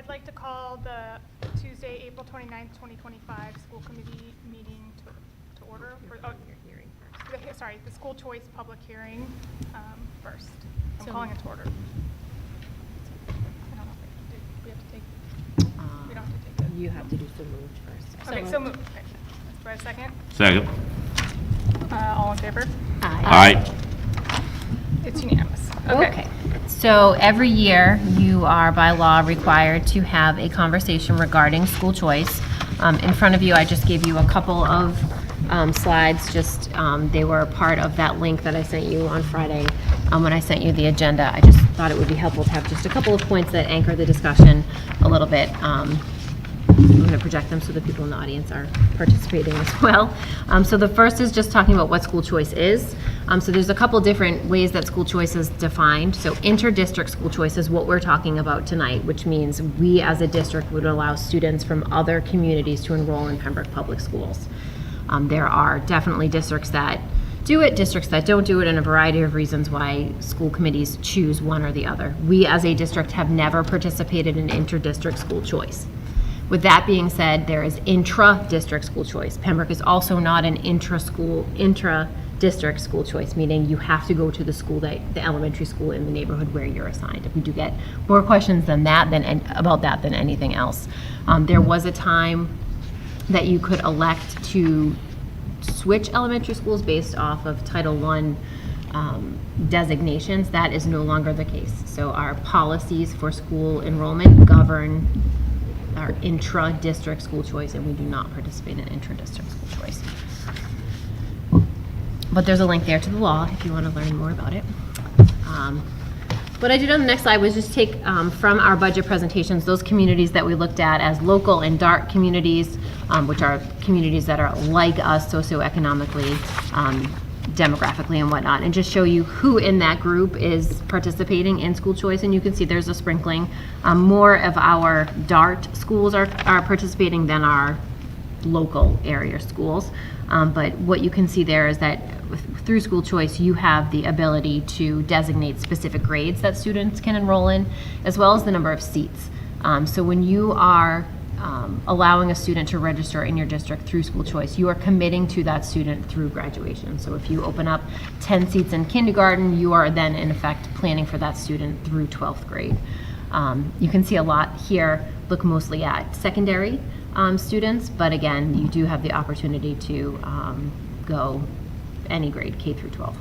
I'd like to call the Tuesday, April 29th, 2025 school committee meeting to order. Hearing first. Sorry, the school choice public hearing first. I'm So calling it to order. I don't know if we have to take, we don't have to take it. You have to do so moved first. Okay, so moved. Okay. Do I have a second? Second. All in favor? Aye. It's unanimous. Okay. So every year, you are by law required to have a conversation regarding school choice. In front of you, I just gave you a couple of slides, just they were part of that link that I sent you on Friday when I sent you the agenda. I just thought it would be helpful to have just a couple of points that anchor the discussion a little bit. I'm going to project them so the people in the audience are participating as well. So the first is just talking about what school choice is. So there's a couple different ways that school choice is defined. So inter-district school choice is what we're talking about tonight, which means we as a district would allow students from other communities to enroll in Pembroke Public Schools. There are definitely districts that do it, districts that don't do it, and a variety of reasons why school committees choose one or the other. We as a district have never participated in inter-district school choice. With that being said, there is intra-district school choice. Pembroke is also not an intra-district school choice, meaning you have to go to the school, the elementary school in the neighborhood where you're assigned. We do get more questions about that than anything else. There was a time that you could elect to switch elementary schools based off of Title I designations. That is no longer the case. So our policies for school enrollment govern our intra-district school choice, and we do not participate in intra-district school choice. But there's a link there to the law if you want to learn more about it. What I did on the next slide was just take from our budget presentations those communities that we looked at as local and dark communities, which are communities that are like us socioeconomically, demographically and whatnot, and just show you who in that group is participating in school choice. And you can see there's a sprinkling. More of our DART schools are participating than our local area schools. But what you can see there is that through school choice, you have the ability to designate specific grades that students can enroll in, as well as the number of seats. So when you are allowing a student to register in your district through school choice, you are committing to that student through graduation. So if you open up 10 seats in kindergarten, you are then in effect planning for that student through 12th grade. You can see a lot here look mostly at secondary students, but again, you do have the opportunity to go any grade, K through 12.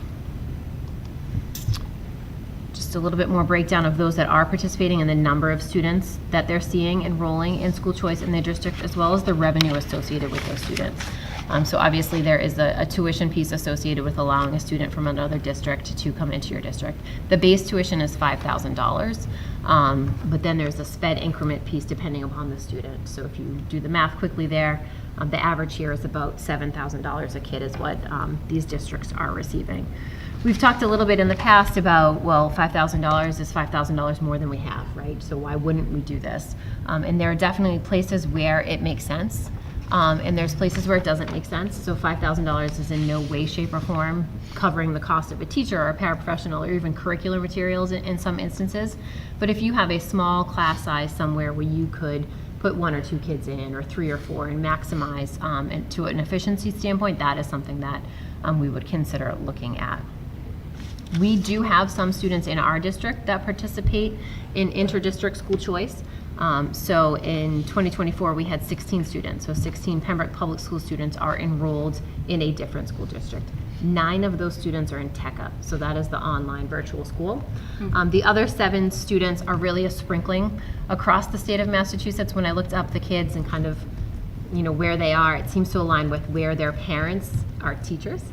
Just a little bit more breakdown of those that are participating and the number of students that they're seeing enrolling in school choice in their district, as well as the revenue associated with those students. So obviously there is a tuition piece associated with allowing a student from another district to come into your district. The base tuition is $5,000, but then there's a sped increment piece depending upon the student. So if you do the math quickly there, the average here is about $7,000 a kid is what these districts are receiving. We've talked a little bit in the past about, well, $5,000 is $5,000 more than we have, right? So why wouldn't we do this? And there are definitely places where it makes sense, and there's places where it doesn't make sense. So $5,000 is in no way, shape, or form covering the cost of a teacher or a paraprofessional or even curricular materials in some instances. But if you have a small class size somewhere where you could put 1 or 2 kids in, or 3 or 4, and maximize and to an efficiency standpoint, that is something that we would consider looking at. We do have some students in our district that participate in inter-district school choice. So in 2024, we had 16 students. So 16 Pembroke Public School students are enrolled in a different school district. 9 of those students are in TECA, so that is the online virtual school. The other 7 students are really a sprinkling across the state of Massachusetts. When I looked up the kids and kind of, where they are, it seems to align with where their parents are teachers.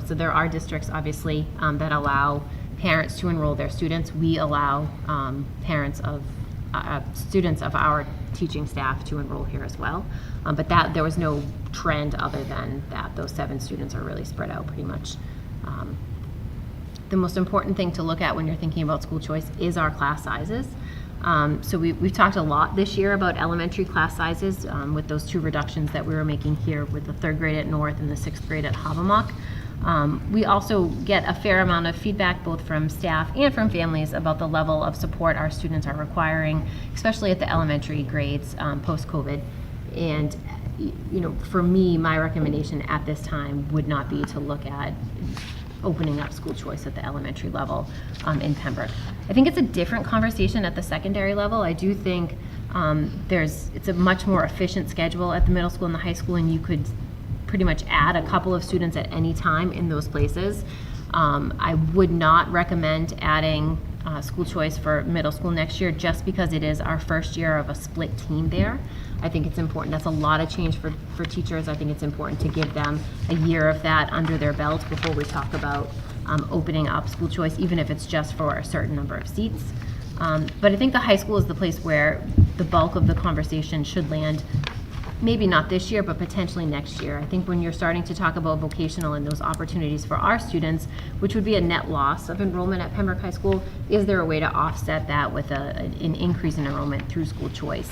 So there are districts, obviously, that allow parents to enroll their students. We allow parents of students of our teaching staff to enroll here as well. But there was no trend other than that. Those 7 students are really spread out pretty much. The most important thing to look at when you're thinking about school choice is our class sizes. So we've talked a lot this year about elementary class sizes with those 2 reductions that we were making here with the 3rd grade at North and the 6th grade at Havemock. We also get a fair amount of feedback both from staff and from families about the level of support our students are requiring, especially at the elementary grades post-COVID. And for me, my recommendation at this time would not be to look at opening up school choice at the elementary level in Pembroke. I think it's a different conversation at the secondary level. I do think it's a much more efficient schedule at the middle school and the high school, and you could pretty much add a couple of students at any time in those places. I would not recommend adding school choice for middle school next year just because it is our first year of a split team there. I think it's important. That's a lot of change for teachers. I think it's important to give them a year of that under their belt before we talk about opening up school choice, even if it's just for a certain number of seats. But I think the high school is the place where the bulk of the conversation should land. Maybe not this year, but potentially next year. I think when you're starting to talk about vocational and those opportunities for our students, which would be a net loss of enrollment at Pembroke High School, is there a way to offset that with an increase in enrollment through school choice?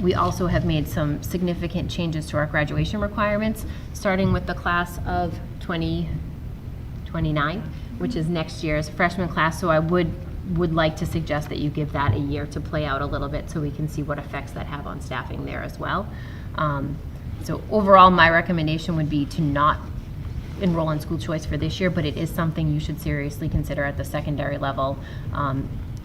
We also have made some significant changes to our graduation requirements, starting with the class of 2029, which is next year's freshman class. So I would like to suggest that you give that a year to play out a little bit so we can see what effects that have on staffing there as well. So overall, my recommendation would be to not enroll in school choice for this year, but it is something you should seriously consider at the secondary level.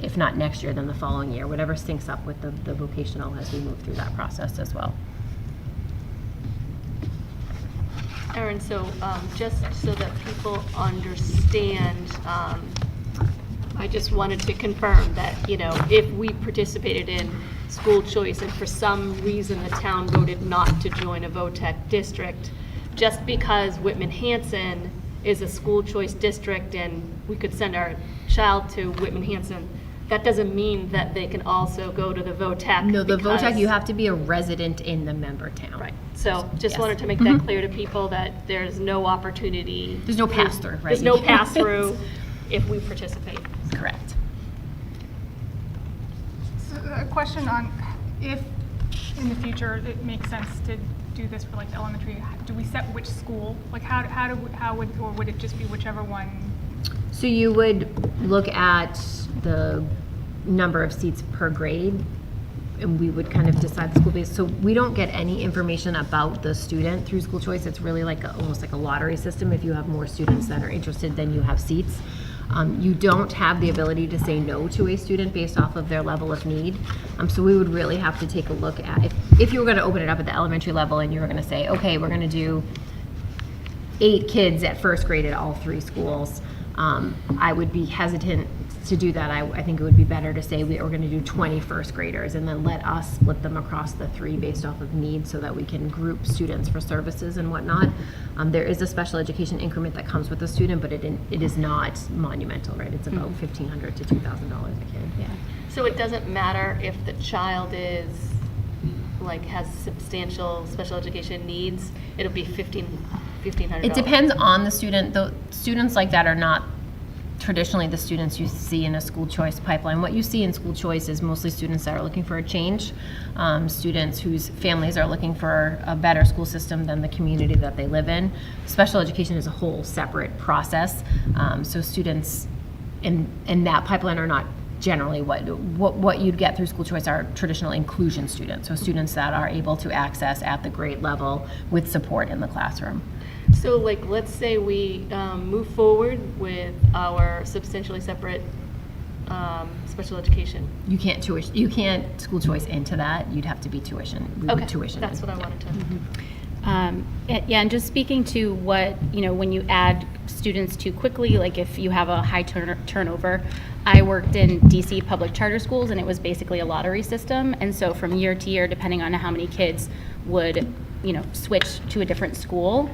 If not next year, then the following year, whatever syncs up with the vocational as we move through that process as well. Erin, so just so that people understand, I just wanted to confirm that, if we participated in school choice and for some reason the town voted not to join a VOTEC district, just because Whitman-Hanson is a school choice district and we could send our child to Whitman-Hanson, that doesn't mean that they can also go to the VOTEC. No, the VOTEC, you have to be a resident in the member town. Right. So just Yes. wanted to make that clear to people that there's no opportunity. There's no pass-through, right? There's no pass-through if we participate. Correct. So a question on if in the future it makes sense to do this for like the elementary, do we set which school? Like how would it just be whichever one? So you would look at the number of seats per grade, and we would kind of decide the school base. So we don't get any information about the student through school choice. It's really like almost like a lottery system. If you have more students that are interested than you have seats. You don't have the ability to say no to a student based off of their level of need. So we would really have to take a look at, if you were going to open it up at the elementary level and you were going to say, okay, we're going to do 8 kids at first grade at all 3 schools, I would be hesitant to do that. I think it would be better to say we're going to do 20 first graders and then let us split them across the 3 based off of need so that we can group students for services and whatnot. There is a special education increment that comes with the student, but it is not monumental, right? It's about $1,500 to $2,000 a kid. Yeah. So it doesn't matter if the child has substantial special education needs, it'll be $1,500. It depends on the student. The students like that are not traditionally the students you see in a school choice pipeline. What you see in school choice is mostly students that are looking for a change, students whose families are looking for a better school system than the community that they live in. Special education is a whole separate process. So students in that pipeline are not generally what you'd get through school choice are traditional inclusion students. So students that are able to access at the grade level with support in the classroom. So let's say we move forward with our substantially separate special education. You can't school choice into that. You'd have to be tuition. We would Okay, tuition that's in. what I wanted to. Yeah, and just speaking to what, when you add students too quickly, like if you have a high turnover, I worked in DC public charter schools and it was basically a lottery system. And so from year to year, depending on how many kids would, switch to a different school,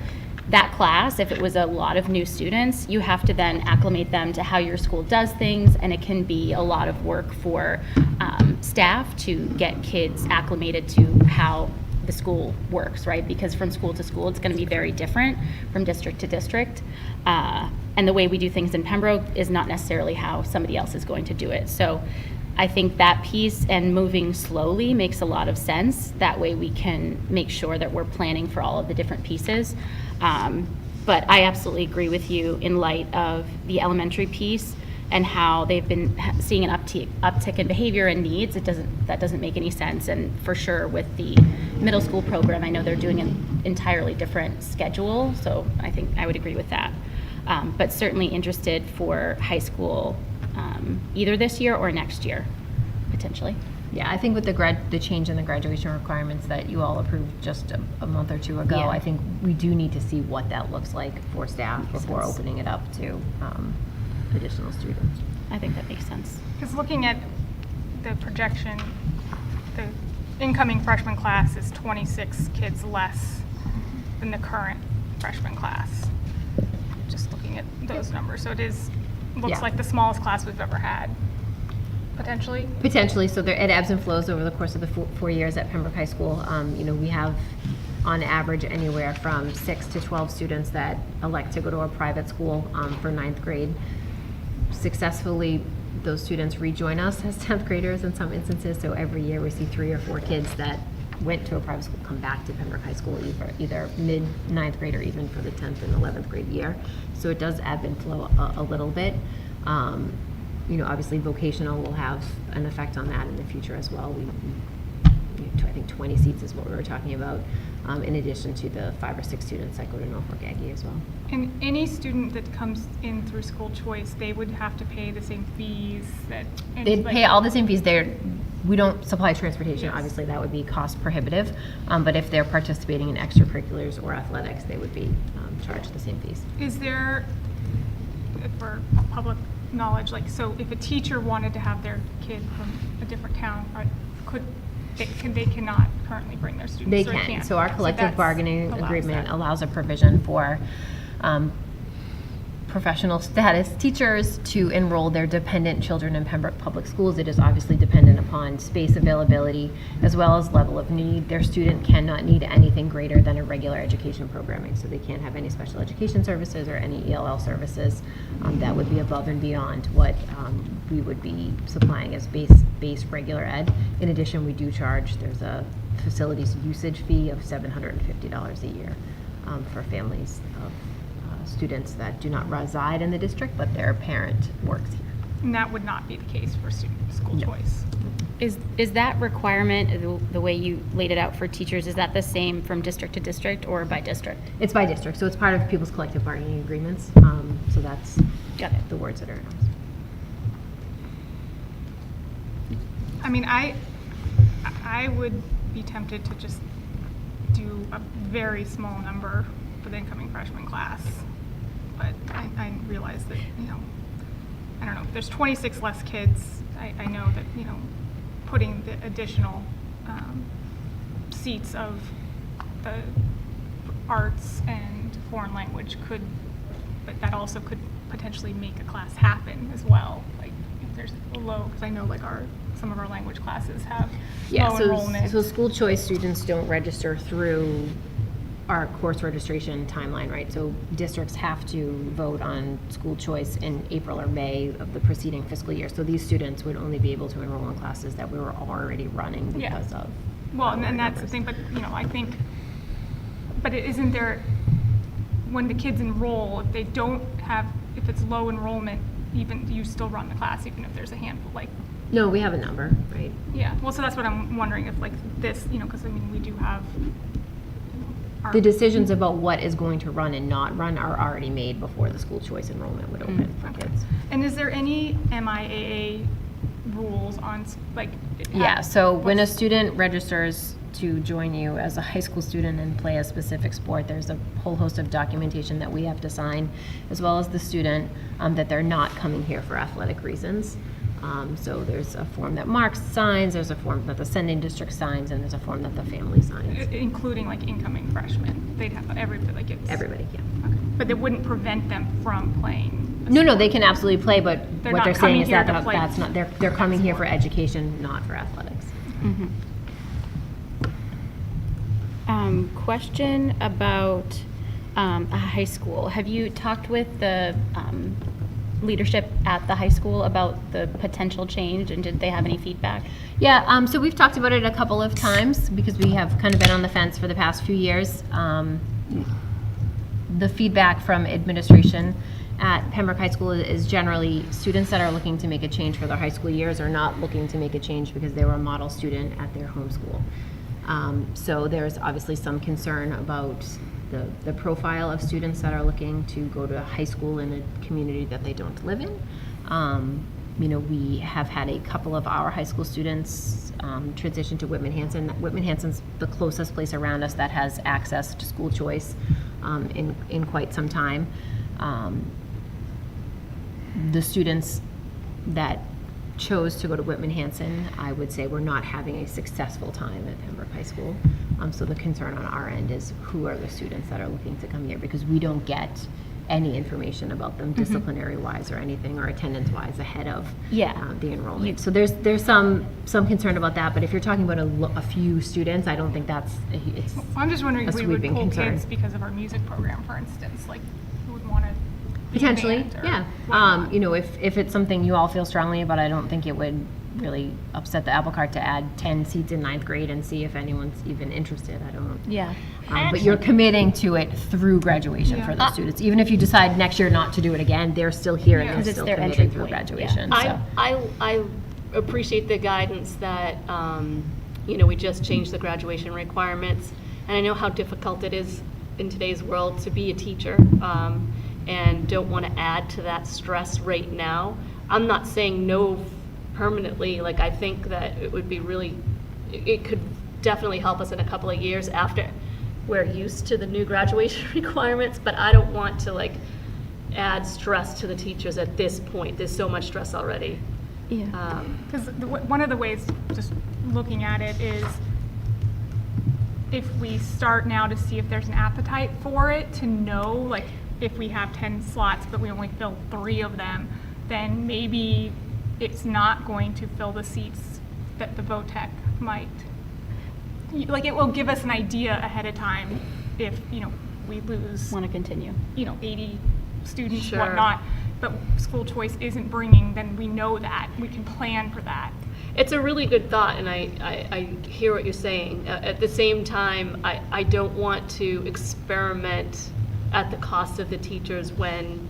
that class, if it was a lot of new students, you have to then acclimate them to how your school does things, and it can be a lot of work for staff to get kids acclimated to how the school works, right? Because from school to school, it's going to be very different from district to district. And the way we do things in Pembroke is not necessarily how somebody else is going to do it. So I think that piece and moving slowly makes a lot of sense. That way we can make sure that we're planning for all of the different pieces. But I absolutely agree with you in light of the elementary piece and how they've been seeing an uptick in behavior and needs. That doesn't make any sense. And for sure with the middle school program, I know they're doing an entirely different schedule, so I think I would agree with that. But certainly interested for high school, either this year or next year, potentially. Yeah, I think with the change in the graduation requirements that you all approved just a month or two ago, Yeah. I think we do need to see what that looks like for staff Makes before sense. opening it up to additional students. I think that makes sense. Because looking at the projection, the incoming freshman class is 26 kids less than the current freshman class. Just looking at those numbers. So looks Yeah. like the smallest class we've ever had, potentially. Potentially, so it ebbs and flows over the course of the 4 years at Pembroke High School. We have on average anywhere from 6 to 12 students that elect to go to a private school for 9th grade. Successfully, those students rejoin us as 10th graders in some instances, so every year we see 3 or 4 kids that went to a private school come back to Pembroke High School either mid-9th grade or even for the 10th and 11th grade year. So it does ebb and flow a little bit. Obviously vocational will have an effect on that in the future as well. I think 20 seats is what we were talking about, in addition to the 5 or 6 students that go to Norfolk Aggie as well. And any student that comes in through school choice, they would have to pay the same fees that. They'd pay all the same fees. We don't supply transportation, Yes. obviously that would be cost prohibitive, but if they're participating in extracurriculars or athletics, they would be charged the same fees. Is there, for public knowledge, so if a teacher wanted to have their kid from a different town, they cannot currently bring their students? They or can. can't? So our collective that's bargaining allows agreement that. allows a provision for professional status teachers to enroll their dependent children in Pembroke Public Schools. It is obviously dependent upon space availability as well as level of need. Their student cannot need anything greater than a regular education programming. So they can't have any special education services or any ELL services that would be above and beyond what we would be supplying as base regular ed. In addition, we do charge, there's a facilities usage fee of $750 a year for families of students that do not reside in the district, but their parent works here. And that would not be the case for school No. choice. Is that requirement, the way you laid it out for teachers, is that the same from district to district or by district? It's by district, so it's part of people's collective bargaining agreements. So that's Got it. the words that are announced. I mean, I would be tempted to just do a very small number for the incoming freshman class. But I realize that, I don't know, if there's 26 less kids, I know that, putting the additional seats of the arts and foreign language but that also could potentially make a class happen as well. Like, if there's a low, because I know some of our language classes have low enrollment. So school choice students don't register through our course registration timeline, right? So districts have to vote on school choice in April or May of the preceding fiscal year. So these students would only be able to enroll in classes that we were already running Yeah. because of. Well, our and that's the numbers. thing, but, I think, but isn't there, when the kids enroll, if it's low enrollment, even, you still run the class, even if there's a handful, No, we have a number, right? yeah. Well, so that's what I'm wondering, if this, because, we do have. The decisions about what is going to run and not run are already made before the school choice enrollment would open for kids. And is there any MIAA rules on, Yeah, so when a student registers to join you as a high school student and play a specific sport, there's a whole host of documentation that we have to sign, as well as the student, that they're not coming here for athletic reasons. So there's a form that Mark signs, there's a form that the sending district signs, and there's a form that the family signs. including incoming freshmen? They'd have everybody, Everybody can. Okay. But it wouldn't prevent them from playing? No, they can absolutely play, but They're what not they're saying coming is here that to play that's not, they're coming here for education, not for athletics. Question about a high school. Have you talked with the leadership at the high school about the potential change, and did they have any feedback? Yeah, so we've talked about it a couple of times because we have kind of been on the fence for the past few years. the feedback from administration at Pembroke High School is generally students that are looking to make a change for their high school years are not looking to make a change because they were a model student at their home school. So there's obviously some concern about the profile of students that are looking to go to high school in a community that they don't live in. We have had a couple of our high school students transition to Whitman-Hanson. Whitman-Hanson's the closest place around us that has access to school choice in quite some time. The students that chose to go to Whitman-Hanson, I would say, were not having a successful time at Pembroke High School. So the concern on our end is who are the students that are looking to come here, because we don't get any information about them disciplinary-wise or anything, or attendance-wise ahead of the enrollment. So there's some concern about that, but if you're talking about a few students, I don't think it's I'm just wondering a if we would sweeping pull concern. kids because of our music program, for instance, like who would want to Potentially, yeah. If it's something you all feel strongly about, I don't think it would really upset the apple cart to add 10 seats in 9th grade and see if anyone's even interested. I don't. Yeah. But you're committing to it through graduation for Yeah. those students. Even if you decide next year not to do it again, they're still here and Yeah. they're 'Cause it's still their committed entry through point, graduation. yeah. So. I appreciate the guidance that, we just changed the graduation requirements. And I know how difficult it is in today's world to be a teacher, and don't want to add to that stress right now. I'm not saying no permanently. Like, I think that it would be it could definitely help us in a couple of years after we're used to the new graduation requirements, but I don't want to add stress to the teachers at this point. There's so much stress already. Yeah. Because one of the ways, just looking at it, is if we start now to see if there's an appetite for it, to know, like, if we have 10 slots but we only fill 3 of them, then maybe it's not going to fill the seats that the VOTEC might. Like, it will give us an idea ahead of time if, we lose, Want to continue. 80 students, Sure. whatnot, but school choice isn't bringing, then we know that. We can plan for that. It's a really good thought, and I hear what you're saying. At the same time, I don't want to experiment at the cost of the teachers when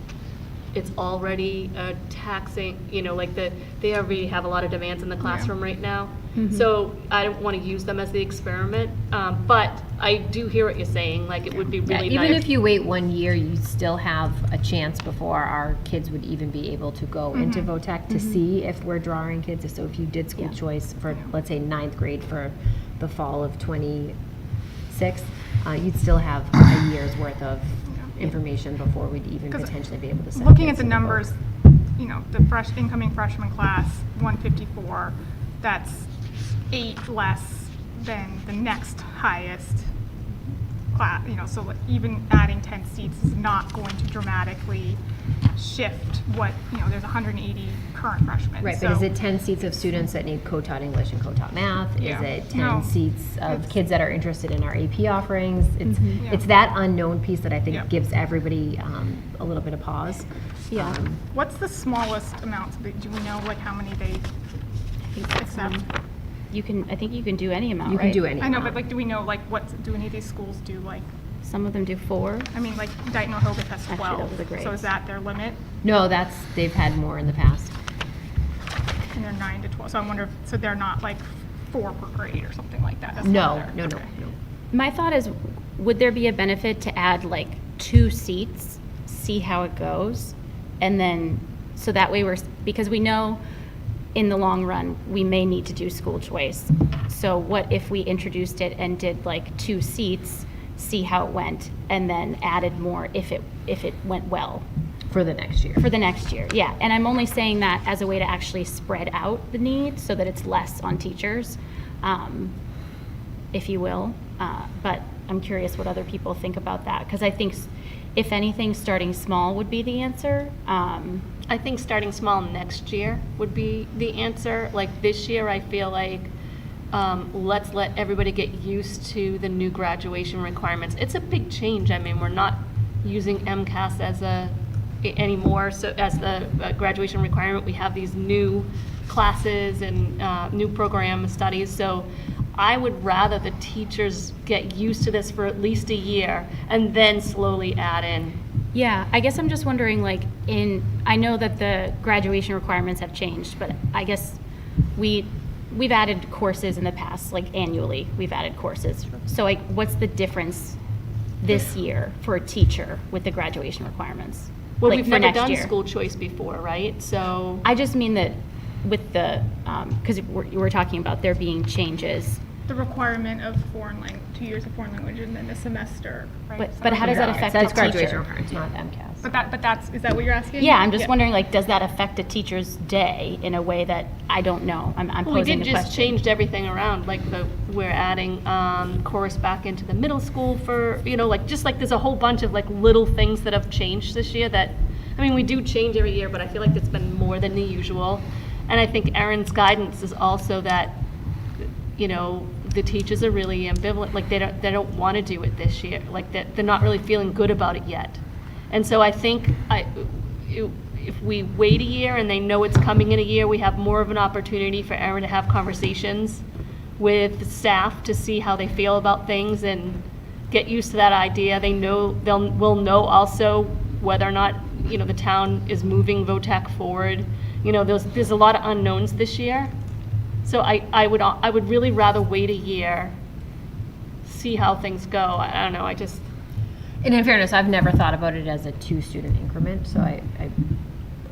it's already taxing, they already have a lot of demands in the classroom right now. So I don't want to use them as the experiment, but I do hear what you're saying, like it would be really nice. Even if you wait 1 year, you still have a chance before our kids would even be able to go into VOTEC to see if we're drawing kids. So if you did school choice for, let's say, 9th grade for the fall of 26, you'd still have a year's worth of information before we'd even 'Cause potentially be able to send looking at kids the to vote. numbers, the incoming freshman class, 154, that's 8 less than the next highest class, so like even adding 10 seats is not going to dramatically shift what, there's 180 current freshmen. Right, so but is it 10 seats of students that need co-taught English and co-taught math? Is Yeah. it 10 No. seats of It's- kids that are interested in our AP offerings? Yeah. It's that unknown piece that I think Yeah. gives everybody a little bit of pause. Yeah. What's the smallest amount? Do we know like how many they accept? I think you can do any amount, You right? can do any I know, amount. but like, do we know like do any of these schools do like? Some of them do 4. I mean, like Dayton or Hogan has Actually, 12. those are the So is grades. that their limit? No, they've had more in the past. And they're 9 to 12. So I wonder so they're not like 4 per grade or something like that. That's No, not no, their- no, okay. no. My thought is, would there be a benefit to add 2 seats, see how it goes, and then, so that way because we know in the long run, we may need to do school choice. So what if we introduced it and did 2 seats, see how it went, and then added more if it went well For the next year. for the next year? Yeah, and I'm only saying that as a way to actually spread out the need so that it's less on teachers, if you will. But I'm curious what other people think about that, because I think if anything, starting small would be the answer. I think starting small next year would be the answer. Like this year, I feel like let's let everybody get used to the new graduation requirements. It's a big change. I mean, we're not using MCAS anymore. So as the graduation requirement, we have these new classes and new program studies. So I would rather the teachers get used to this for at least a year and then slowly add in. Yeah, I guess I'm just wondering, like, I know that the graduation requirements have changed, but I guess we've added courses in the past, like annually, we've added courses. So like, what's the difference this year for a teacher with the graduation requirements? Well, Like, we've for never next done year? school choice before, right? So, I just mean that with the, because we're talking about there being changes, The requirement of 2 years of foreign language and then a semester, right? but how does that No, it affect says a graduation teacher? requirements, not MCAS. But that's, is that what you're asking? Yeah, I'm just wondering, like, does that affect a teacher's day in a way that I don't know? I'm well, we posing did the just question. changed everything around, like we're adding chorus back into the middle school for, like, just like there's a whole bunch of like little things that have changed this year that, I mean, we do change every year, but I feel like it's been more than the usual. And I think Erin's guidance is also that, the teachers are really ambivalent, like they don't want to do it this year, like that they're not really feeling good about it yet. And so I think if we wait a year and they know it's coming in a year, we have more of an opportunity for Erin to have conversations with staff to see how they feel about things and get used to that idea. We'll know also whether or not, the town is moving VOTAC forward. There's a lot of unknowns this year. So I would really rather wait a year, see how things go. I don't know, And in fairness, I've never thought about it as a 2-student increment, so I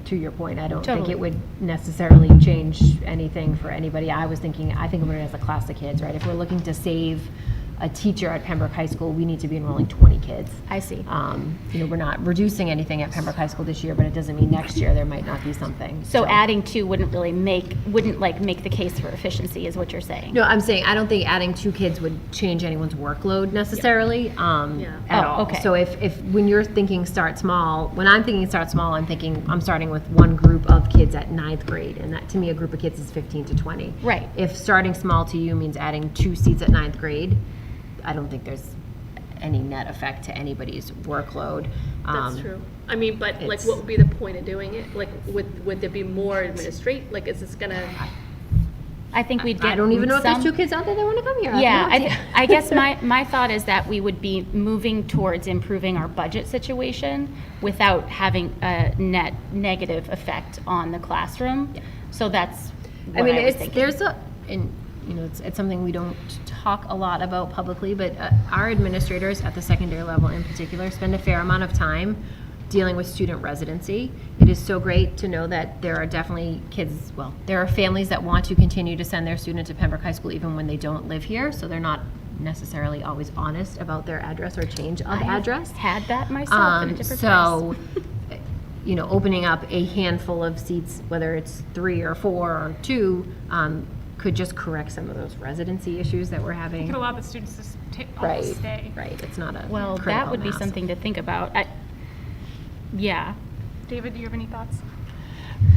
to your point, I don't think Totally. it would necessarily change anything for anybody. I think about it as a class of kids, right? If we're looking to save a teacher at Pembroke High School, we need to be enrolling 20 kids. I see. We're not reducing anything at Pembroke High School this year, but it doesn't mean next year there might not be something. So adding 2 wouldn't make the case for efficiency, is what you're saying? No, I'm saying I don't think adding 2 kids would change anyone's workload necessarily at Oh, all. okay. So if when you're thinking start small, when I'm thinking start small, I'm starting with one group of kids at 9th grade, and that to me a group of kids is 15 to 20. Right. If starting small to you means adding 2 seats at 9th grade, I don't think there's any net effect to anybody's workload. that's true. I mean, but like, it's- what would be the point of doing it? Like, would there be more like, is this gonna? I think we'd get I don't even know if some- there's 2 kids out there that want to come here. Yeah, I have no idea. I guess my thought is that we would be moving towards improving our budget situation without having a net negative effect on the classroom. So that's what I was thinking. It's something we don't talk a lot about publicly, but our administrators at the secondary level in particular spend a fair amount of time dealing with student residency. It is so great to know that there are definitely there are families that want to continue to send their student to Pembroke High School even when they don't live here, so they're not necessarily always honest about their address or change of address. Had that myself in a different So, opening up a handful of seats, whether it's 3 or 4 or 2, could just correct some of those residency issues that we're You having. could allow the students to Right, stay. right. It's not a Well, that critical would be mass. something to think about. Yeah, David, do you have any thoughts?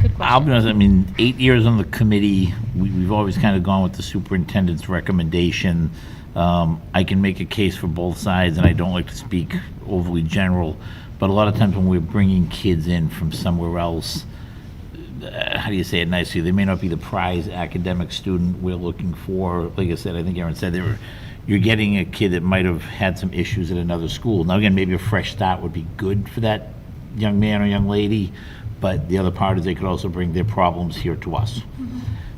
good question. I'll be honest, I mean, 8 years on the committee, we've always kind of gone with the superintendent's recommendation. I can make a case for both sides, and I don't like to speak overly general, but a lot of times when we're bringing kids in from somewhere else, how do you say it nicely? They may not be the prize academic student we're looking for. Like I said, I think Erin said you're getting a kid that might have had some issues at another school. Now, again, maybe a fresh start would be good for that young man or young lady, but the other part is they could also bring their problems here to us.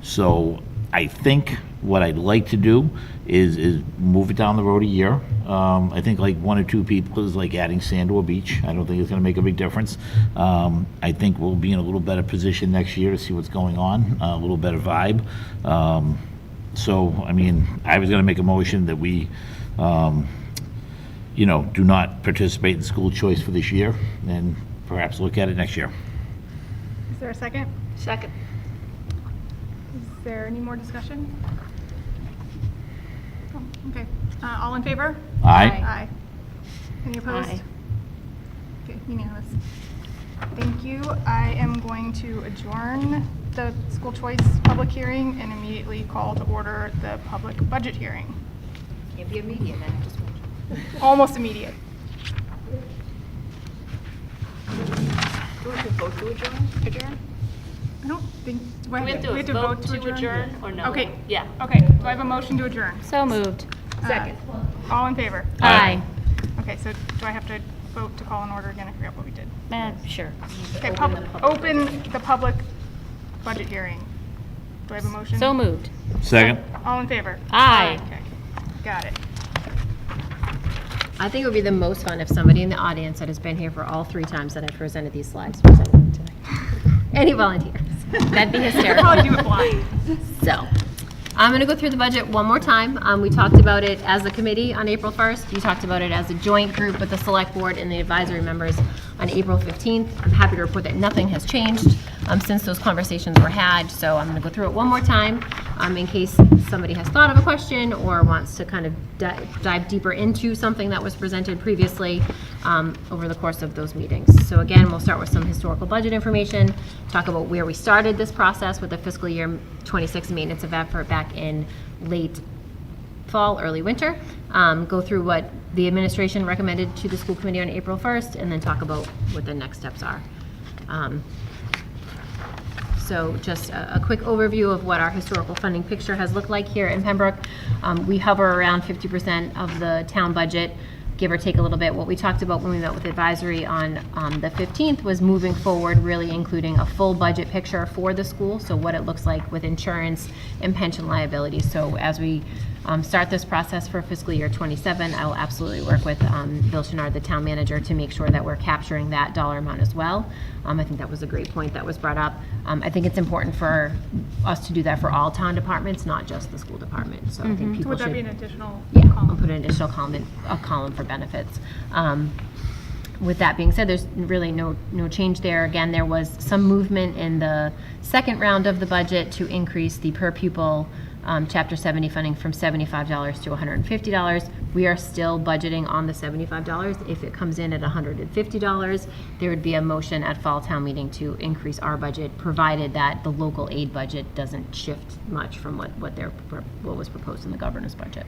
So I think what I'd like to do is move it down the road a year. I think like 1 or 2 people is like adding sand to a beach. I don't think it's going to make a big difference. I think we'll be in a little better position next year to see what's going on, a little better vibe. So, I mean, I was going to make a motion that we, do not participate in school choice for this year and perhaps look at it next year. Is there a second? Second. Is there any more discussion? Oh, okay. All in favor? Aye. Aye. Any opposed? Aye. Okay, unanimous. Thank you. I am going to adjourn the school choice public hearing and immediately call to order the public budget hearing. Can't be immediate then, just wait. Almost immediate. Do we vote to adjourn? I don't think, do We have to we have to vote to adjourn or no? Okay. Yeah. Okay, do I have a motion to adjourn? So moved. Second. All in favor? Aye. Okay, so do I have to vote to call an order again? I forgot what we did. Sure. Okay, open the public budget hearing. Do I have a motion? So moved. Second? All in favor? Aye. Okay, got it. I think it would be the most fun if somebody in the audience that has been here for all 3 times that I've presented these slides presented them today. Any volunteers? That'd be I'll hysterical. probably do it blind. So, I'm going to go through the budget one more time. We talked about it as a committee on April 1st. You talked about it as a joint group with the select board and the advisory members on April 15th. I'm happy to report that nothing has changed since those conversations were had. So I'm going to go through it one more time in case somebody has thought of a question or wants to kind of dive deeper into something that was presented previously over the course of those meetings. So again, we'll start with some historical budget information, talk about where we started this process with the fiscal year 26 maintenance of effort back in late fall, early winter, go through what the administration recommended to the school committee on April 1st, and then talk about what the next steps are. So just a quick overview of what our historical funding picture has looked like here in Pembroke. We hover around 50% of the town budget, give or take a little bit. What we talked about when we met with advisory on the 15th was moving forward, really including a full budget picture for the school, so what it looks like with insurance and pension liabilities. So as we start this process for fiscal year 27, I will absolutely work with Bill Chenard, the town manager, to make sure that we're capturing that dollar amount as well. I think that was a great point that was brought up. I think it's important for us to do that for all town departments, not just the school department. So I think So people would should. that be an additional Yeah, column? I'll put an additional column for benefits. With that being said, there's really no change there. Again, there was some movement in the second round of the budget to increase the per pupil Chapter 70 funding from $75 to $150. We are still budgeting on the $75. If it comes in at $150, there would be a motion at fall town meeting to increase our budget, provided that the local aid budget doesn't shift much from what was proposed in the governor's budget.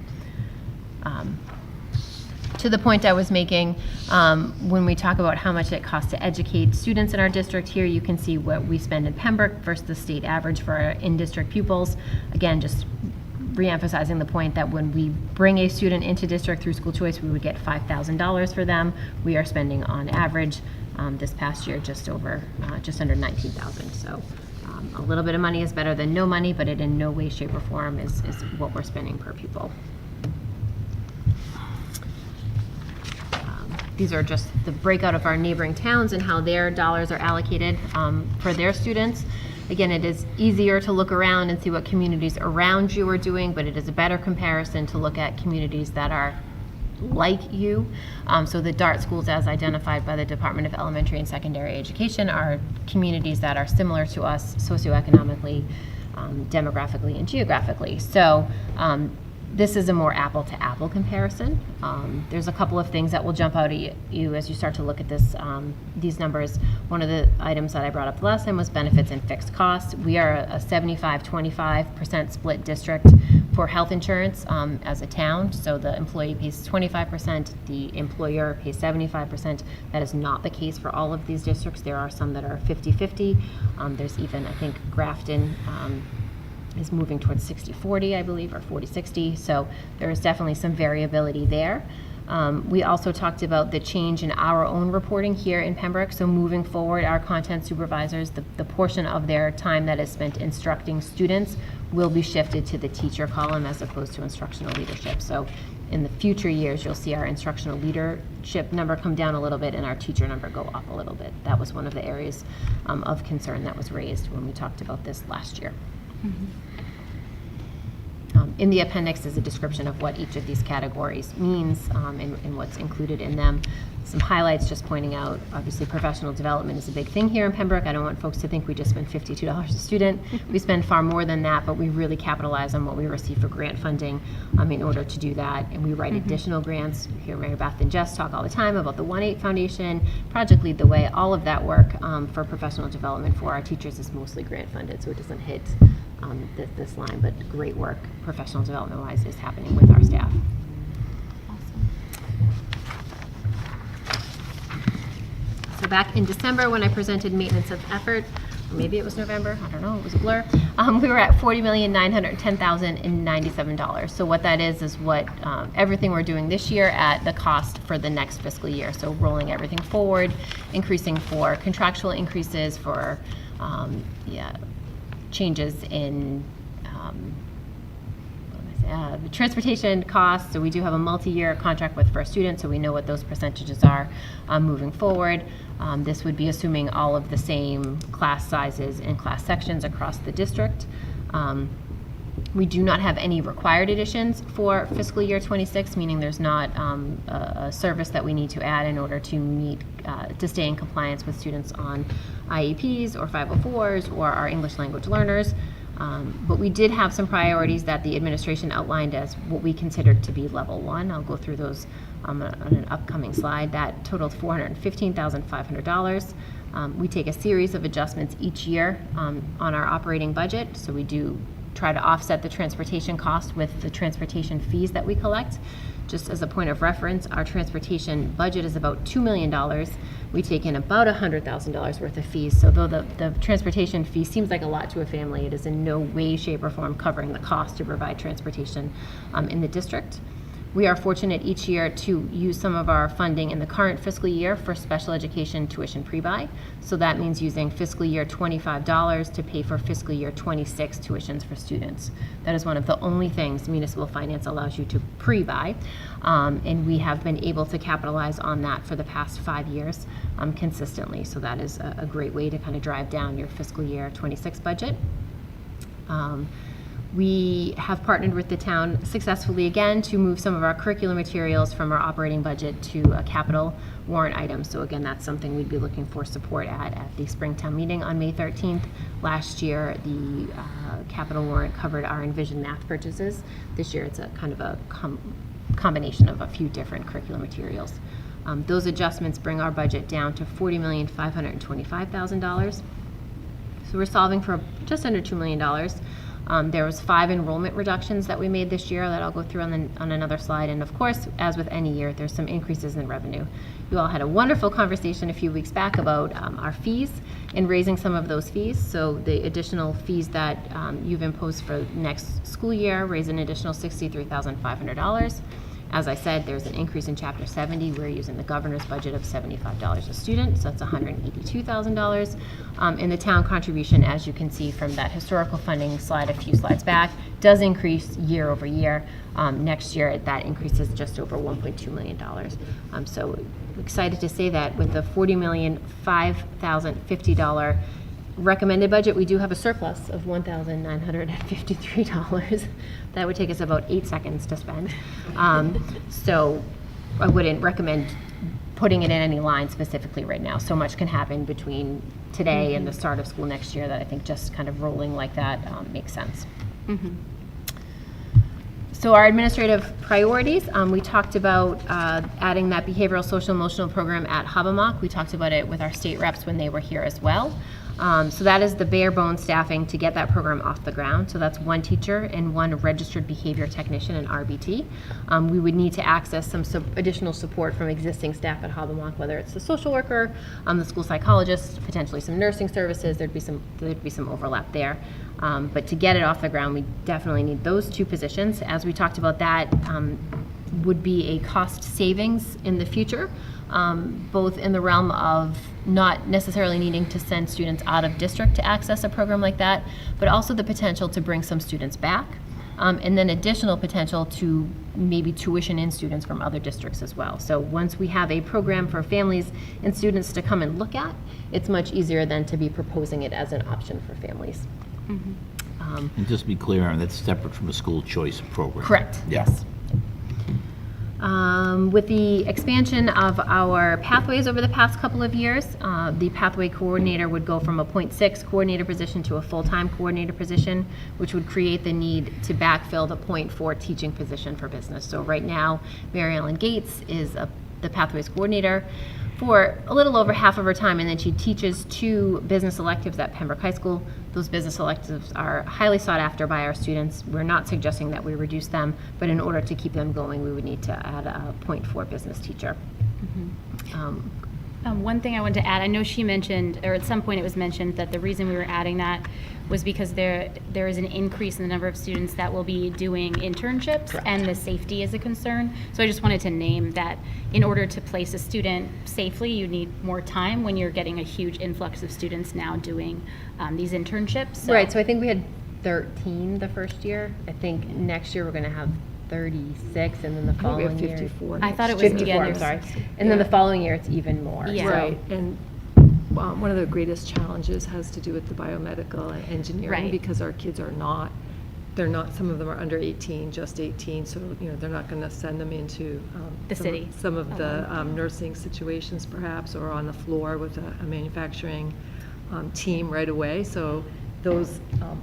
To the point I was making, when we talk about how much it costs to educate students in our district, here you can see what we spend in Pembroke versus the state average for our in-district pupils. Again, just re-emphasizing the point that when we bring a student into district through school choice, we would get $5,000 for them. We are spending on average this past year just under $19,000. So a little bit of money is better than no money, but it in no way, shape, or form is what we're spending per pupil. These are just the breakout of our neighboring towns and how their dollars are allocated for their students. Again, it is easier to look around and see what communities around you are doing, but it is a better comparison to look at communities that are like you. So the DART schools, as identified by the Department of Elementary and Secondary Education, are communities that are similar to us socioeconomically, demographically, and geographically. So this is a more apple-to-apple comparison. There's a couple of things that will jump out at you as you start to look at these numbers. One of the items that I brought up last time was benefits and fixed costs. We are a 75-25% split district for health insurance as a town. So the employee pays 25%, the employer pays 75%. That is not the case for all of these districts. There are some that are 50-50. There's even, I think, Grafton is moving towards 60-40, I believe, or 40-60. So there is definitely some variability there. We also talked about the change in our own reporting here in Pembroke. So moving forward, our content supervisors, the portion of their time that is spent instructing students will be shifted to the teacher column as opposed to instructional leadership. So in the future years, you'll see our instructional leadership number come down a little bit and our teacher number go up a little bit. That was one of the areas of concern that was raised when we talked about this last year. In the appendix is a description of what each of these categories means and what's included in them. Some highlights just pointing out, obviously professional development is a big thing here in Pembroke. I don't want folks to think we just spend $52 a student. We spend far more than that, but we really capitalize on what we receive for grant funding in order to do that. And we write additional grants. You hear Mary Beth and Jess talk all the time about the 1-8 Foundation, Project Lead the Way. All of that work for professional development for our teachers is mostly grant funded, so it doesn't hit this line, but great work professional development wise is happening with our staff. So back in December when I presented maintenance of effort, maybe it was November, I don't know, it was a blur. We were at $40,910,097. So what that is what everything we're doing this year at the cost for the next fiscal year. So rolling everything forward, increasing for contractual increases, for changes in the transportation costs. So we do have a multi-year contract with First Student, so we know what those percentages are moving forward. This would be assuming all of the same class sizes and class sections across the district. We do not have any required additions for fiscal year 26, meaning there's not a service that we need to add in order to meet, to stay in compliance with students on IEPs or 504s or our English language learners. But we did have some priorities that the administration outlined as what we considered to be level 1. I'll go through those on an upcoming slide. That totaled $415,500. We take a series of adjustments each year on our operating budget. So we do try to offset the transportation cost with the transportation fees that we collect. Just as a point of reference, our transportation budget is about $2 million. We take in about $100,000 worth of fees. So though the transportation fee seems like a lot to a family, it is in no way, shape, or form covering the cost to provide transportation in the district. We are fortunate each year to use some of our funding in the current fiscal year for special education tuition pre-buy. So that means using fiscal year $25 to pay for fiscal year 26 tuitions for students. That is one of the only things municipal finance allows you to pre-buy. And we have been able to capitalize on that for the past 5 years consistently. So that is a great way to kind of drive down your fiscal year 26 budget. We have partnered with the town successfully again to move some of our curriculum materials from our operating budget to a capital warrant item. So again, that's something we'd be looking for support at the Springtown meeting on May 13th. Last year, the capital warrant covered our Envision math purchases. This year, it's a kind of a combination of a few different curriculum materials. Those adjustments bring our budget down to $40,525,000. So we're solving for just under $2 million. There was 5 enrollment reductions that we made this year that I'll go through on another slide. And of course, as with any year, there's some increases in revenue. You all had a wonderful conversation a few weeks back about our fees and raising some of those fees. So the additional fees that you've imposed for next school year raise an additional $63,500. As I said, there's an increase in Chapter 70. We're using the governor's budget of $75 a student, so that's $182,000. And the town contribution, as you can see from that historical funding slide a few slides back, does increase year over year. Next year, that increases just over $1.2 million. So excited to say that with the $40,005,050 recommended budget, we do have a surplus of $1,953. That would take us about 8 seconds to spend. So I wouldn't recommend putting it in any line specifically right now. So much can happen between today and the start of school next year that I think just kind of rolling like that makes sense. So our administrative priorities, we talked about adding that behavioral social emotional program at Hobbamock. We talked about it with our state reps when they were here as well. So that is the bare bones staffing to get that program off the ground. So that's 1 teacher and 1 registered behavior technician, an RBT. We would need to access some additional support from existing staff at Hobbamock, whether it's the social worker, the school psychologist, potentially some nursing services. There'd be some overlap there. But to get it off the ground, we definitely need those 2 positions. As we talked about, that would be a cost savings in the future, both in the realm of not necessarily needing to send students out of district to access a program like that, but also the potential to bring some students back, and then additional potential to maybe tuition in students from other districts as well. So once we have a program for families and students to come and look at, it's much easier than to be proposing it as an option for families. And just to be clear, that's separate from a school choice program. Correct, yes. With the expansion of our pathways over the past couple of years, the pathway coordinator would go from a .6 coordinator position to a full-time coordinator position, which would create the need to backfill the .4 teaching position for business. So right now, Mary Ellen Gates is the pathways coordinator for a little over half of her time, and then she teaches 2 business electives at Pembroke High School. Those business electives are highly sought after by our students. We're not suggesting that we reduce them, but in order to keep them going, we would need to add a .4 business teacher. One thing I wanted to add, I know she mentioned, or at some point it was mentioned, that the reason we were adding that was because there is an increase in the number of students that will be doing internships, and the safety is a concern. So I just wanted to name that in order to place a student safely, you need more time when you're getting a huge influx of students now doing these internships. Right, so I think we had 13 the first year. I think next year we're going to have 36, and then the We following have year. 54. I thought it was 54, again. I'm sorry. And then the following year, it's even more. Yeah. So- Right, and one of the greatest challenges has to do with the biomedical and engineering, Right. because our kids are not, some of them are under 18, just 18, so, they're not going to send them into The some- city. Some of the nursing situations perhaps, or on the floor with a manufacturing team right away. So those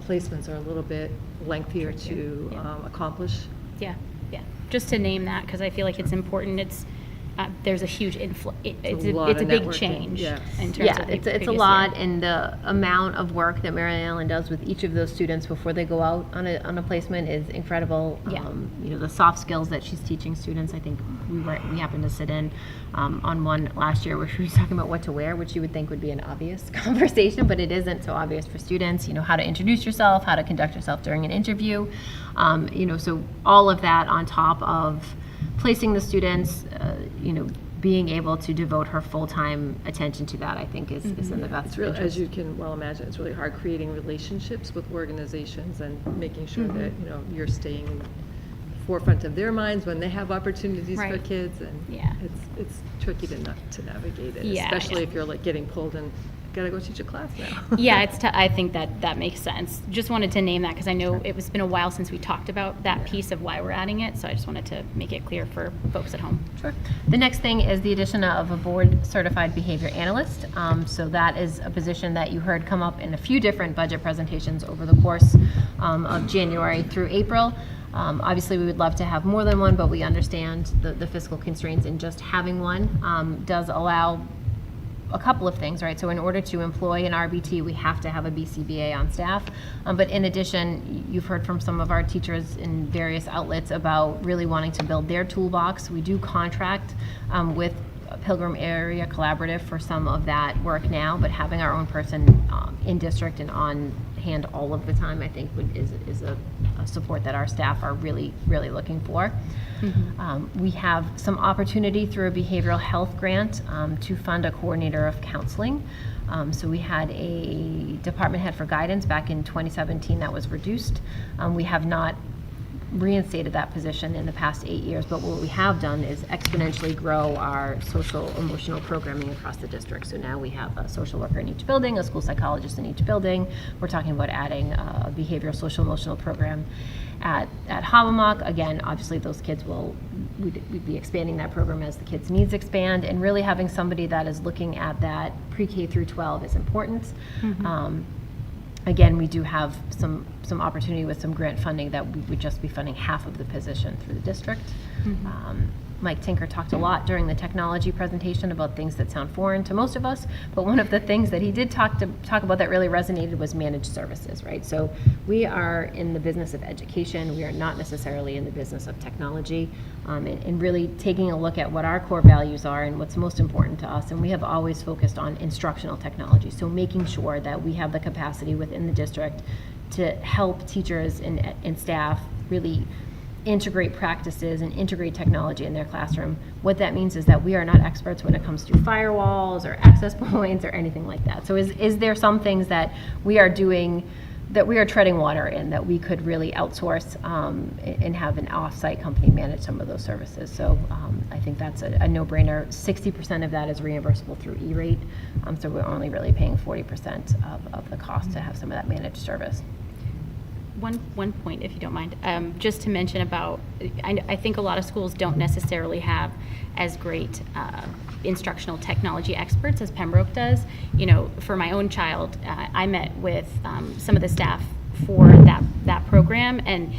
placements are a little bit lengthier to accomplish. Yeah, yeah. Just to name that, because I feel like it's important. There's a huge influx. It's a lot a of big networking, change yes. in terms Yeah, of the it's a previous lot, year. and the amount of work that Mary Ellen does with each of those students before they go out on a placement is incredible. Yeah. The soft skills that she's teaching students, I think we happened to sit in on one last year where she was talking about what to wear, which you would think would be an obvious conversation, but it isn't so obvious for students. How to introduce yourself, how to conduct yourself during an interview. So all of that on top of placing the students, being able to devote her full-time attention to that, I think is in the best It's really, interest. as you can well imagine, it's really hard creating relationships with organizations and making sure that, you're staying in the forefront of their minds when they have opportunities for Right. kids, and Yeah. it's tricky to navigate it, Yeah, especially yeah. if you're like getting pulled and gotta go teach a class now. Yeah, I think that makes sense. Just wanted to name that because I know it's been a while since we talked about that piece of why we're adding it, so I just wanted to make it clear for folks at home. Sure. The next thing is the addition of a board-certified behavior analyst. So that is a position that you heard come up in a few different budget presentations over the course of January through April. Obviously, we would love to have more than one, but we understand the fiscal constraints, and just having one does allow a couple of things, right? So in order to employ an RBT, we have to have a BCBA on staff. But in addition, you've heard from some of our teachers in various outlets about really wanting to build their toolbox. We do contract with Pilgrim Area Collaborative for some of that work now, but having our own person in district and on hand all of the time, I think is a support that our staff are really, really looking for. We have some opportunity through a behavioral health grant to fund a coordinator of counseling. So we had a department head for guidance back in 2017 that was reduced. We have not reinstated that position in the past 8 years, but what we have done is exponentially grow our social emotional programming across the district. So now we have a social worker in each building, a school psychologist in each building. We're talking about adding a behavioral social emotional program at Havamock. Again, obviously those kids we'd be expanding that program as the kids' needs expand, and really having somebody that is looking at that pre-K through 12 is important. Again, we do have some opportunity with some grant funding that we would just be funding half of the position through the district. Mike Tinker talked a lot during the technology presentation about things that sound foreign to most of us, but one of the things that he did talk about that really resonated was managed services, right? So we are in the business of education. We are not necessarily in the business of technology, and really taking a look at what our core values are and what's most important to us. And we have always focused on instructional technology, so making sure that we have the capacity within the district to help teachers and staff really integrate practices and integrate technology in their classroom. What that means is that we are not experts when it comes to firewalls or access points or anything like that. So is there some things that we are doing that we are treading water in that we could really outsource and have an off-site company manage some of those services? So I think that's a no-brainer. 60% of that is reimbursable through E-rate, so we're only really paying 40% of the cost to have some of that managed service. One point, if you don't mind, just to mention about, I think a lot of schools don't necessarily have as great instructional technology experts as Pembroke does. For my own child, I met with some of the staff for that program, and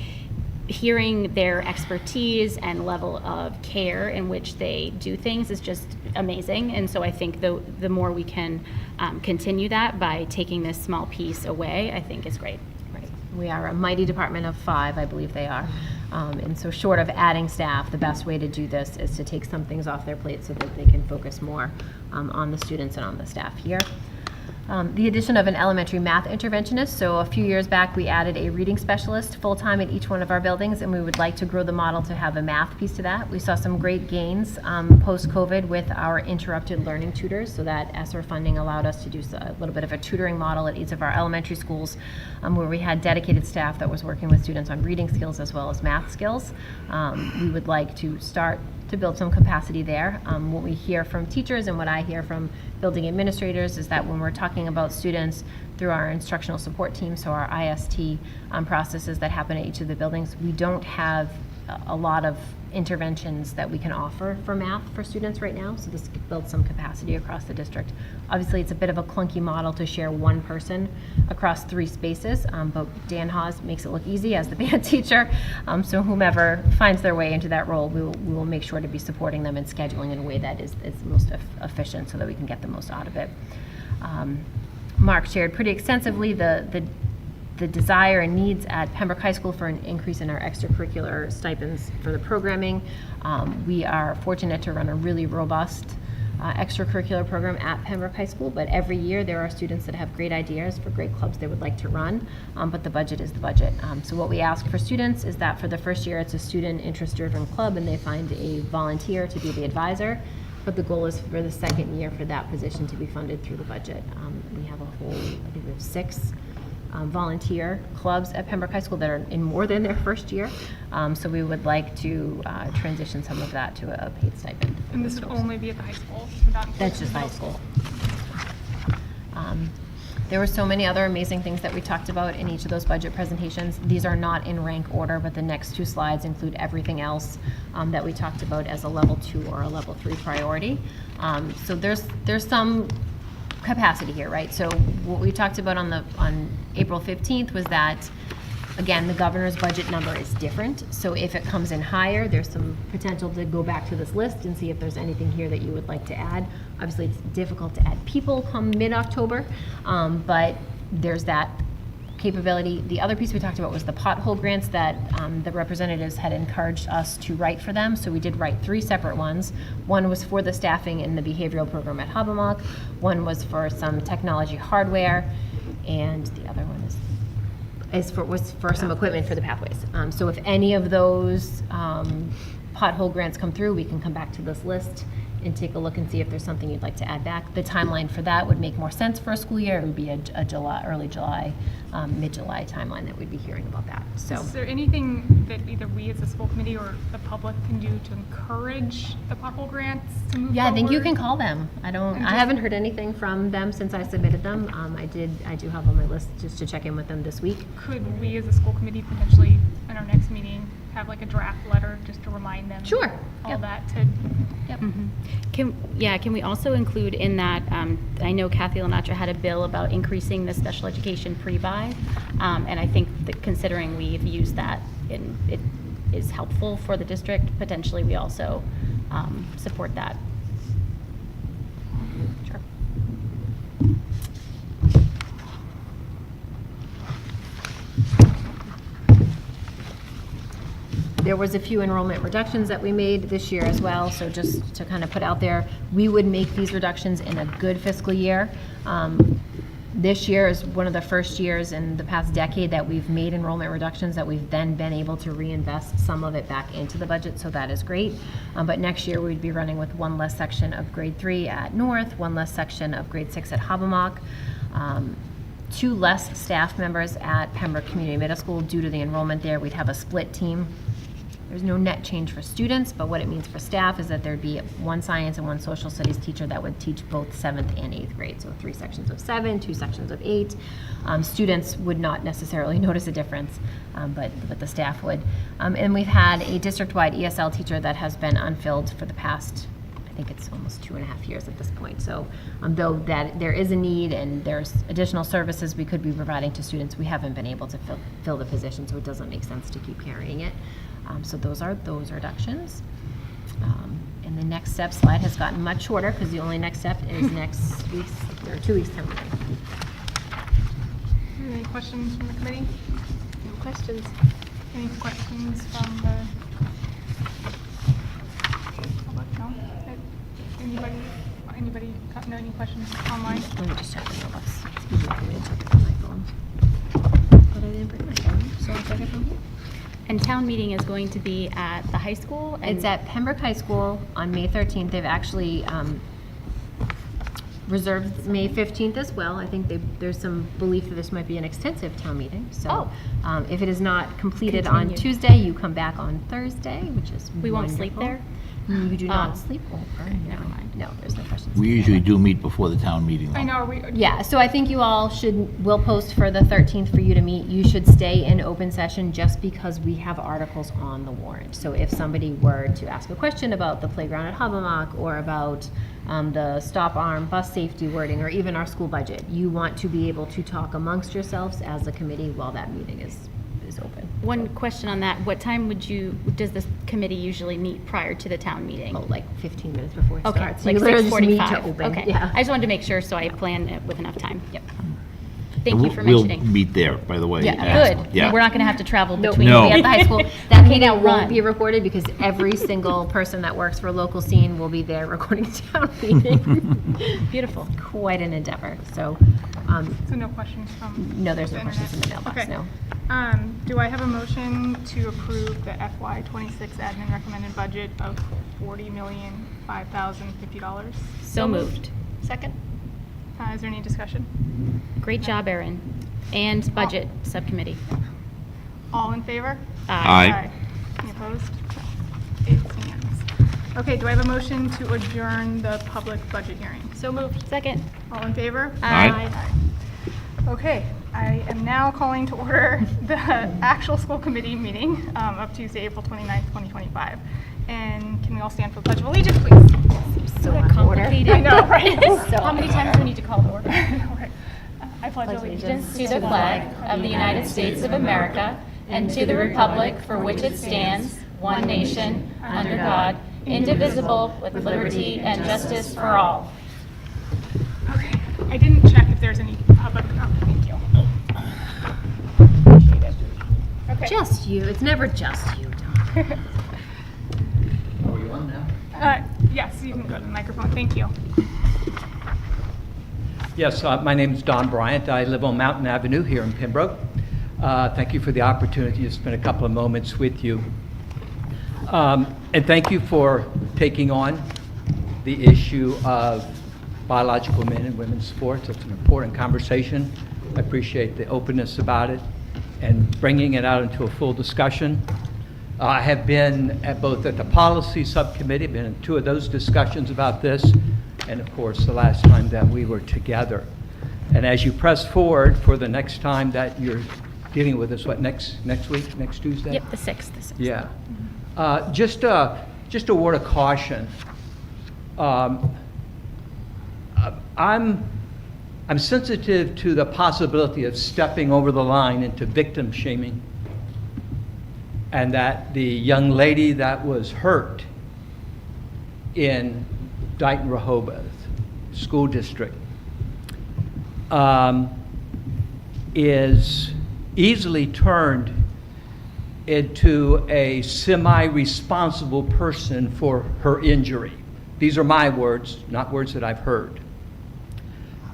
hearing their expertise and level of care in which they do things is just amazing. And so I think the more we can continue that by taking this small piece away, I think is great. We are a mighty department of 5, I believe they are. And so short of adding staff, the best way to do this is to take some things off their plate so that they can focus more on the students and on the staff here. The addition of an elementary math interventionist. So a few years back, we added a reading specialist full-time at each one of our buildings, and we would like to grow the model to have a math piece to that. We saw some great gains post-COVID with our interrupted learning tutors, so that ESSER funding allowed us to do a little bit of a tutoring model at each of our elementary schools, where we had dedicated staff that was working with students on reading skills as well as math skills. We would like to start to build some capacity there. What we hear from teachers and what I hear from building administrators is that when we're talking about students through our instructional support team, so our IST processes that happen at each of the buildings, we don't have a lot of interventions that we can offer for math for students right now, so this builds some capacity across the district. Obviously, it's a bit of a clunky model to share one person across 3 spaces, but Dan Hawes makes it look easy as the band teacher, so whomever finds their way into that role, we will make sure to be supporting them and scheduling in a way that is most efficient so that we can get the most out of it. Mark shared pretty extensively the desire and needs at Pembroke High School for an increase in our extracurricular stipends for the programming. We are fortunate to run a really robust extracurricular program at Pembroke High School, but every year there are students that have great ideas for great clubs they would like to run, but the budget is the budget. So what we ask for students is that for the first year it's a student interest-driven club and they find a volunteer to be the advisor, but the goal is for the second year for that position to be funded through the budget. We have a whole, I think we have 6 volunteer clubs at Pembroke High School that are in more than their first year. So we would like to transition some of that to a paid stipend. And this would only be at the high school? Not That's just high school. There were so many other amazing things that we talked about in each of those budget presentations. These are not in rank order, but the next 2 slides include everything else that we talked about as a level 2 or a level 3 priority. So there's some capacity here, right? So what we talked about on April 15th was that, again, the governor's budget number is different. So if it comes in higher, there's some potential to go back to this list and see if there's anything here that you would like to add. Obviously, it's difficult to add people come mid-October, but there's that capability. The other piece we talked about was the pothole grants that the representatives had encouraged us to write for them. So we did write 3 separate ones. One was for the staffing in the behavioral program at Hobbamock. One was for some technology hardware, and the other one was for some equipment for the pathways. So if any of those pothole grants come through, we can come back to this list and take a look and see if there's something you'd like to add back. The timeline for that would make more sense for a school year. It would be a July, early July, mid-July timeline that we'd be hearing about that. So, is there anything that either we as a school committee or the public can do to encourage the pothole grants to move forward? yeah, I think you can call them. I haven't heard anything from them since I submitted them. I do have on my list just to check in with them this week. Could we as a school committee potentially, in our next meeting, have like a draft letter just to remind them? Sure. All Yep. that to, Yep. Can we also include in that, I know Kathy Lenatra had a bill about increasing the special education pre-buy, and I think that considering we've used that, it is helpful for the district, potentially we also support that. Sure. There was a few enrollment reductions that we made this year as well, so just to kind of put out there, we would make these reductions in a good fiscal year. This year is one of the first years in the past decade that we've made enrollment reductions that we've then been able to reinvest some of it back into the budget, so that is great. But next year we'd be running with 1 less section of grade 3 at North, 1 less section of grade 6 at Hobbamock, 2 less staff members at Pembroke Community Middle School due to the enrollment there. We'd have a split team. There's no net change for students, but what it means for staff is that there'd be 1 science and 1 social studies teacher that would teach both 7th and 8th grade. So 3 sections of 7, 2 sections of 8. Students would not necessarily notice a difference, but the staff would. And we've had a district-wide ESL teacher that has been unfilled for the past, I think it's almost 2.5 years at this point. So though that there is a need and there's additional services we could be providing to students, we haven't been able to fill the position, so it doesn't make sense to keep carrying it. So those are those reductions. And the next step slide has gotten much shorter because the only next step is next week's, or 2 weeks time. any questions from the committee? questions? Any questions from the public? No? Anybody got any questions online? Let me just check the mailbox. It's easier for me to check it on my phone. But I didn't bring my phone, so I'll check it from here. And town meeting is going to be at the high school? And It's at Pembroke High School on May 13th. They've actually reserved May 15th as well. I think there's some belief that this might be an extensive town meeting. So if it is not completed on Continued. Tuesday, you come back on Thursday, which is We won't sleep wonderful. there? You do not Oh. sleep over. Okay, never mind. No, there's no questions. We usually do meet before the town meeting, though. I know, we. Yeah, so I think you all we'll post for the 13th for you to meet. You should stay in open session just because we have articles on the warrant. So if somebody were to ask a question about the playground at Hubbamock or about the stop arm bus safety wording or even our school budget, you want to be able to talk amongst yourselves as a committee while that meeting is open. One question on that, what time does this committee usually meet prior to the town meeting? Oh, like 15 minutes before it Okay, starts. So like you literally just meet to 6:45. open. Okay, Yeah. I just wanted to make sure, so I plan it with enough time. Yep. Thank you for We'll mentioning. meet there, by the way. Yeah, good. Yeah. We're not going to have to travel No, between. No. we'll be at the high school. That Okay, meeting now won't run. be recorded because every single person that works for local scene will be there recording town meeting. Beautiful. Quite an endeavor. So, So no questions from? no, there's no the questions in the internet? mailbox, Okay. no. Do I have a motion to approve the FY '26 admin recommended budget of $40,005,050? So moved. Second? Is there any discussion? Great job, Erin. And budget subcommittee. All in favor? Aye. Any opposed? It stands. Okay, do I have a motion to adjourn the public budget hearing? So moved. Second. All in favor? Aye. Okay, I am now calling to order the actual school committee meeting of Tuesday, April 29th, 2025. And can we all stand for the Pledge of Allegiance, please? So What a out of order. complicated. I know, right? So How many times do we need to call to order? Right. I pledge allegiance allegiance To the flag of the United States of America and to the republic for which it stands, one nation, under God, indivisible, with liberty and justice for all. Okay, I didn't check if there's any public, thank you. Appreciate it. Okay. Just you. It's never just you, Don. Are we on now? Yes, you can go to the microphone, thank you. Yes, my name is Don Bryant. I live on Mountain Avenue here in Pembroke. Thank you for the opportunity to spend a couple of moments with you. And thank you for taking on the issue of biological men and women's sports. It's an important conversation. I appreciate the openness about it and bringing it out into a full discussion. I have been both at the policy subcommittee, been in 2 of those discussions about this, and of course, the last time that we were together. And as you press forward for the next time that you're dealing with us, what, next week, next Tuesday? Yep, the 6th. Yeah. Just a word of caution. I'm sensitive to the possibility of stepping over the line into victim shaming, and that the young lady that was hurt in Dighton Rehoboth School District is easily turned into a semi-responsible person for her injury. These are my words, not words that I've heard.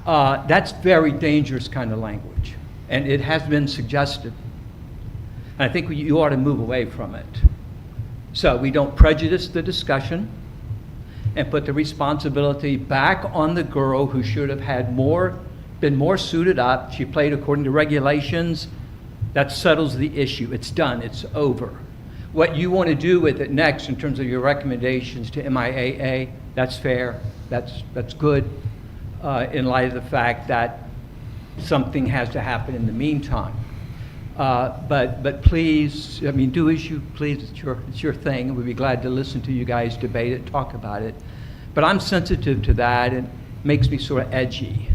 That's very dangerous kind of language, and it has been suggested. And I think you ought to move away from it. So we don't prejudice the discussion and put the responsibility back on the girl who should have had been more suited up. She played according to regulations. That settles the issue. It's done. It's over. What you want to do with it next in terms of your recommendations to MIAA, that's fair. That's good in light of the fact that something has to happen in the meantime. But please, I mean, do as you please. It's your thing. We'd be glad to listen to you guys debate it, talk about it. But I'm sensitive to that, and it makes me sort of edgy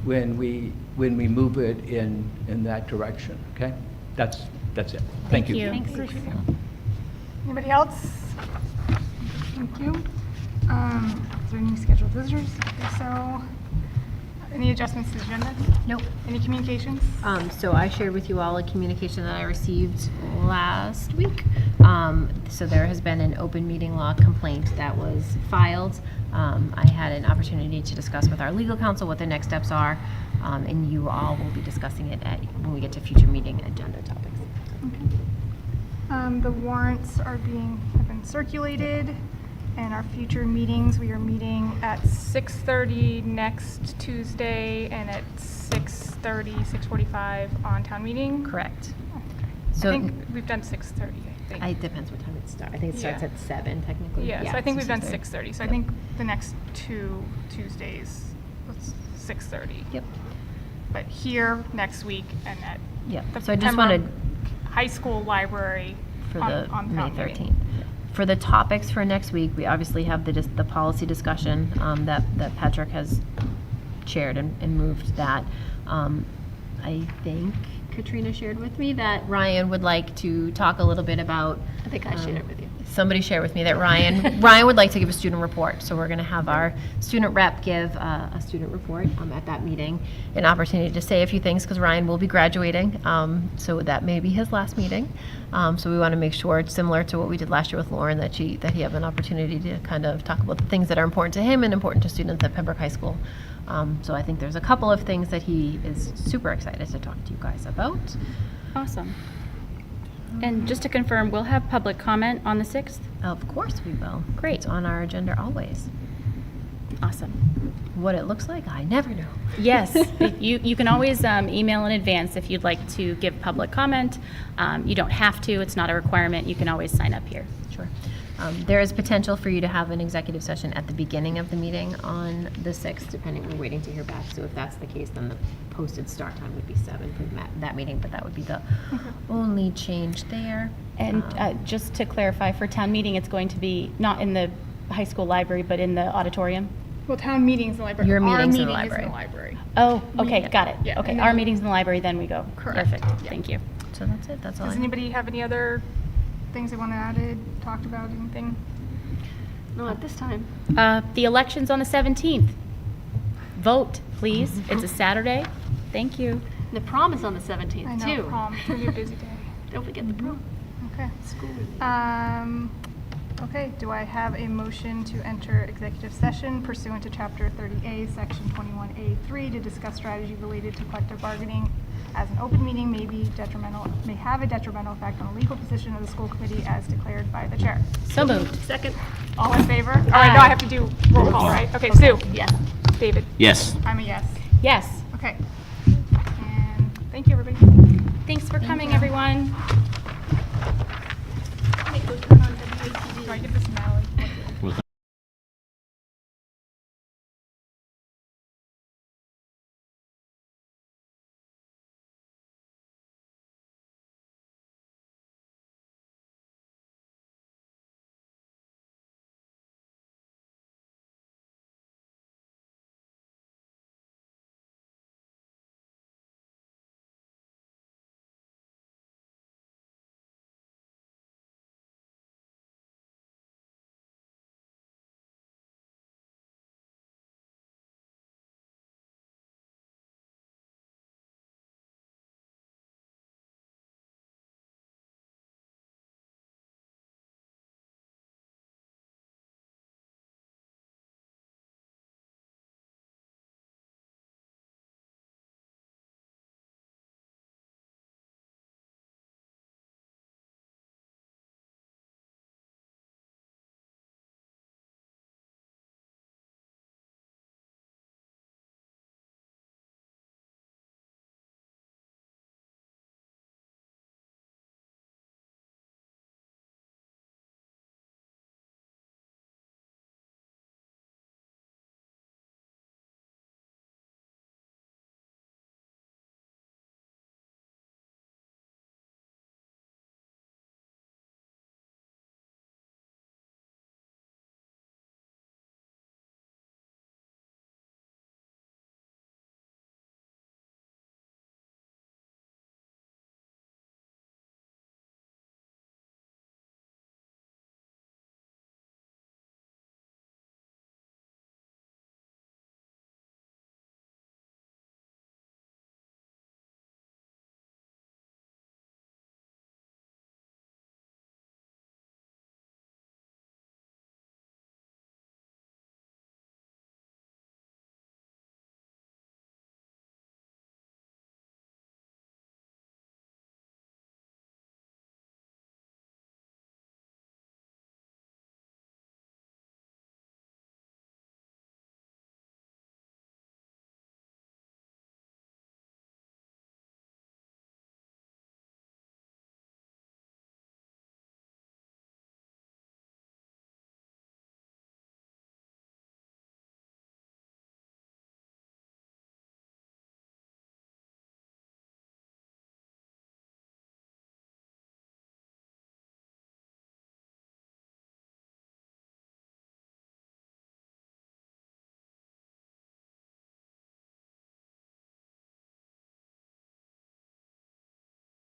when we move it in that direction. Okay, that's it. Thank you. Appreciate it. Anybody else? Thank you. Is there any scheduled visitors? Okay, so, Any adjustments to the agenda? Nope. Any communications? So I shared with you all a communication that I received last week. So there has been an open meeting law complaint that was filed. I had an opportunity to discuss with our legal counsel what the next steps are, and you all will be discussing it when we get to future meeting agenda topics. The warrants have been circulated, and our future meetings, we are meeting at 6:30 next Tuesday and at 6:30, 6:45 on town meeting. Correct. I So think we've done 6:30, I think. it depends what time it starts. I think it starts Yeah. at 7 technically. Yeah, so I think we've done 6:30. 6:30, so I Yep. think the next 2 Tuesdays, it's 6:30. Yep. But here next week and at Yep. the So I just Pembroke wanted High School Library for on the May town meeting. 13th. For the topics for next week, we obviously have the policy discussion that Patrick has chaired and moved that. I think Katrina shared with me that Ryan would like to talk a little bit about. I think I shared it with you. Somebody shared with me that Ryan would like to give a student report. So we're going to have our student rep give a student report at that meeting, an opportunity to say a few things because Ryan will be graduating. So that may be his last meeting. So we want to make sure it's similar to what we did last year with Lauren, that he have an opportunity to kind of talk about the things that are important to him and important to students at Pembroke High School. So I think there's a couple of things that he is super excited to talk to you guys about. Awesome. And just to confirm, we'll have public comment on the 6th? Of course we will. Great. It's on our agenda always. Awesome. What it looks like, I never know. Yes, you can always email in advance if you'd like to give public comment. You don't have to, it's not a requirement, you can always sign up here. Sure. There is potential for you to have an executive session at the beginning of the meeting on the 6th, depending, we're waiting to hear back. So if that's the case, then the posted start time would be 7 for that meeting, but that would be the only change there. And just to clarify, for town meeting, it's going to be not in the high school library, but in the auditorium? Well, town meeting's in the library. Your Our meeting's in the meeting is library. in the library. Oh, okay, Yeah. got it. Yeah, Okay, and our then- meeting's in the library, then we go. Correct. Perfect, Yeah. thank you. So that's it, that's all Does I have. anybody have any other things they want to add, talked about, anything? No, at this time. The election's on the 17th. Vote, please. It's a Saturday. Thank you. The prom is on the 17th, I too. know, prom, it's going to be a busy day. Don't forget the prom. Okay. School. Okay, do I have a motion to enter executive session pursuant to Chapter 30A, Section 21A3, to discuss strategy related to collective bargaining, as an open meeting may have a detrimental effect on the legal position of the school committee as declared by the chair. So moved. Second. All in favor? All right, no, I have to do roll call, right? Okay, Sue? Yes. David? Yes. I'm a yes. Yes. Okay. And thank you, everybody. Thanks for coming, everyone. Do I give this to Natalie?